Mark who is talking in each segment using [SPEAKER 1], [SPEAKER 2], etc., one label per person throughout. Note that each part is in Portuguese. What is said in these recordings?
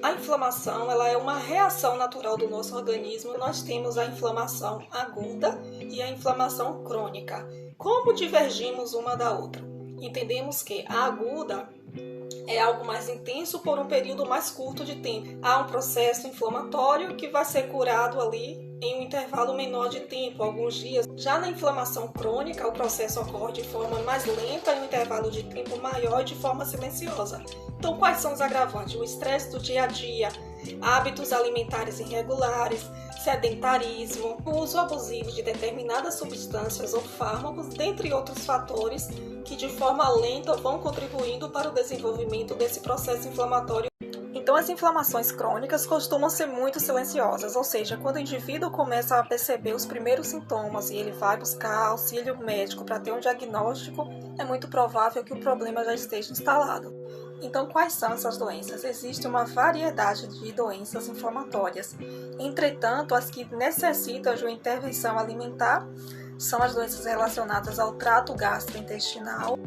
[SPEAKER 1] A inflamação, ela é uma reação natural do nosso organismo. Nós temos a inflamação aguda e a inflamação crônica. Como divergimos uma da outra? Entendemos que a aguda é algo mais intenso por um período mais curto de tempo. Há um processo inflamatório que vai ser curado ali em um intervalo menor de tempo, alguns dias. Já na inflamação crônica, o processo ocorre de forma mais lenta em um intervalo de tempo maior e de forma silenciosa. Então, quais são os agravantes? O estresse do dia a dia, hábitos alimentares irregulares, sedentarismo, o uso abusivo de determinadas substâncias ou fármacos, dentre outros fatores que de forma lenta vão contribuindo para o desenvolvimento desse processo inflamatório. Então, as inflamações crônicas costumam ser muito silenciosas, ou seja, quando o indivíduo começa a perceber os primeiros sintomas e ele vai buscar auxílio médico para ter um diagnóstico, é muito provável que o problema já esteja instalado. Então, quais são essas doenças? Existe uma variedade de doenças inflamatórias. Entretanto, as que necessitam de uma intervenção alimentar são as doenças relacionadas ao trato gastrointestinal,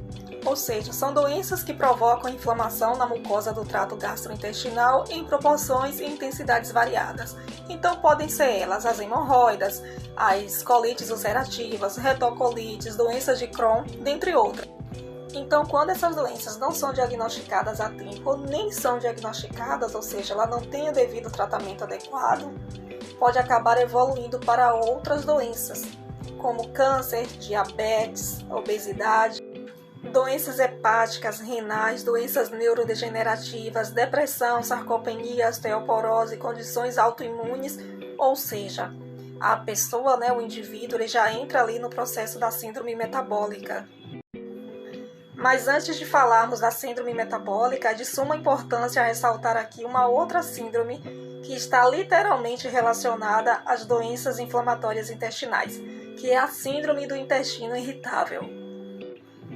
[SPEAKER 1] ou seja, são doenças que provocam inflamação na mucosa do trato gastrointestinal em proporções e intensidades variadas. Então, podem ser elas as hemorroidas, as colites ulcerativas, retocolites, doenças de Crohn, dentre outras. Então, quando essas doenças não são diagnosticadas a tempo ou nem são diagnosticadas, ou seja, ela não tem o devido tratamento adequado, pode acabar evoluindo para outras doenças, como câncer, diabetes, obesidade, doenças hepáticas, renais, doenças neurodegenerativas, depressão, sarcopenia, osteoporose, condições autoimunes, ou seja, a pessoa, o indivíduo, ele já entra ali no processo da síndrome metabólica. Mas antes de falarmos da síndrome metabólica, é de suma importância ressaltar aqui uma outra síndrome que está literalmente relacionada às doenças inflamatórias intestinais, que é a síndrome do intestino irritável.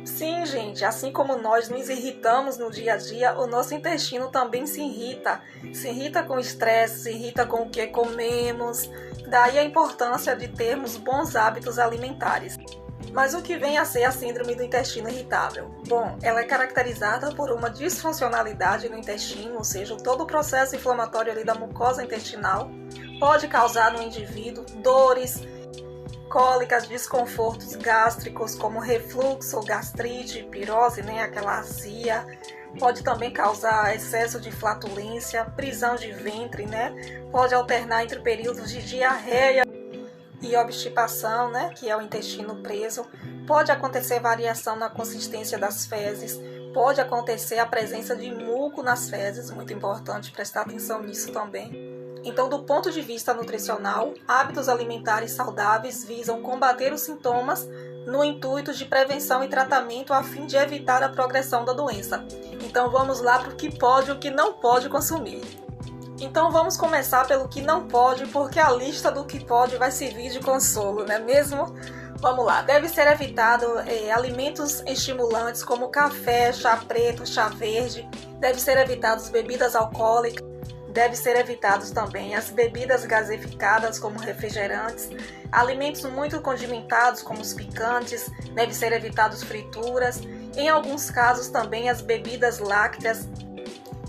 [SPEAKER 1] Sim, gente, assim como nós nos irritamos no dia a dia, o nosso intestino também se irrita. Se irrita com o estresse, se irrita com o que comemos. Daí a importância de termos bons hábitos alimentares. Mas o que vem a ser a síndrome do intestino irritável? Bom, ela é caracterizada por uma disfuncionalidade no intestino, ou seja, todo o processo inflamatório ali da mucosa intestinal pode causar no indivíduo dores, cólicas, desconfortos gástricos, como refluxo, gastrite, pirose, aquela azia. Pode também causar excesso de flatulência, prisão de ventre, Pode alternar entre períodos de diarreia e obstipação, que é o intestino preso. Pode acontecer variação na consistência das fezes, pode acontecer a presença de muco nas fezes, muito importante prestar atenção nisso também. Então, do ponto de vista nutricional, hábitos alimentares saudáveis visam combater os sintomas no intuito de prevenção e tratamento a fim de evitar a progressão da doença. Então, vamos lá para o que pode e o que não pode consumir. Então vamos começar pelo que não pode, porque a lista do que pode vai servir de consolo, não é mesmo? Vamos lá, deve ser evitado alimentos estimulantes como café, chá preto, chá verde, deve ser evitados bebidas alcoólicas, deve ser evitados também as bebidas gaseificadas como refrigerantes, alimentos muito condimentados como os picantes, deve ser evitados frituras, em alguns casos também as bebidas lácteas,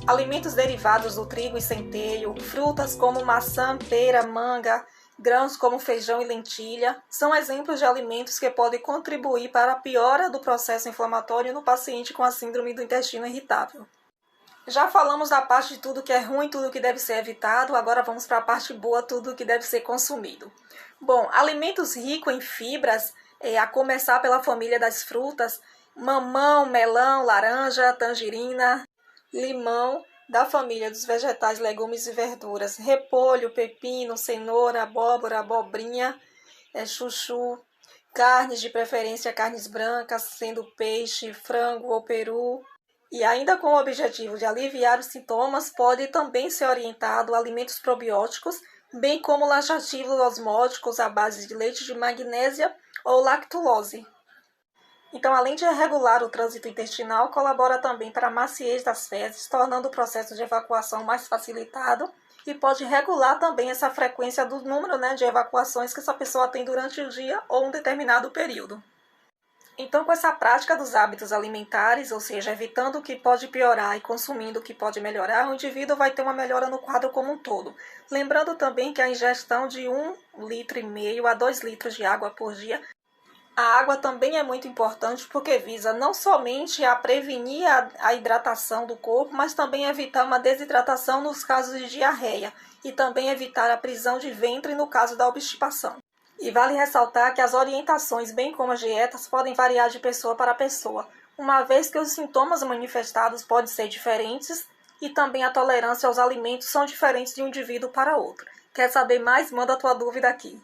[SPEAKER 1] alimentos derivados do trigo e centeio, frutas como maçã, pera, manga, grãos como feijão e lentilha, são exemplos de alimentos que podem contribuir para a piora do processo inflamatório no paciente com a síndrome do intestino irritável. Já falamos da parte de tudo que é ruim, tudo que deve ser evitado, agora vamos para a parte boa, tudo que deve ser consumido. Bom, alimentos ricos em fibras, a começar pela família das frutas, mamão, melão, laranja, tangerina, limão, da família dos vegetais, legumes e verduras, repolho, pepino, cenoura, abóbora, abobrinha, chuchu, carnes, de preferência carnes brancas, sendo peixe, frango ou peru. E ainda com o objetivo de aliviar os sintomas, pode também ser orientado a alimentos probióticos, bem como laxativos osmóticos à base de leite de magnésia ou lactulose. Então, além de regular o trânsito intestinal, colabora também para a maciez das fezes, tornando o processo de evacuação mais facilitado e pode regular também essa frequência do número de evacuações que essa pessoa tem durante o dia ou um determinado período. Então, com essa prática dos hábitos alimentares, ou seja, evitando o que pode piorar e consumindo o que pode melhorar, o indivíduo vai ter uma melhora no quadro como um todo. Lembrando também que a ingestão de 1,5 litro a 2 litros de água por dia. A água também é muito importante porque visa não somente a prevenir a hidratação do corpo, mas também evitar uma desidratação nos casos de diarreia e também evitar a prisão de ventre no caso da obstipação. E vale ressaltar que as orientações, bem como as dietas, podem variar de pessoa para pessoa, uma vez que os sintomas manifestados podem ser diferentes e também a tolerância aos alimentos são diferentes de um indivíduo para outro. Quer saber mais? Manda a tua dúvida aqui.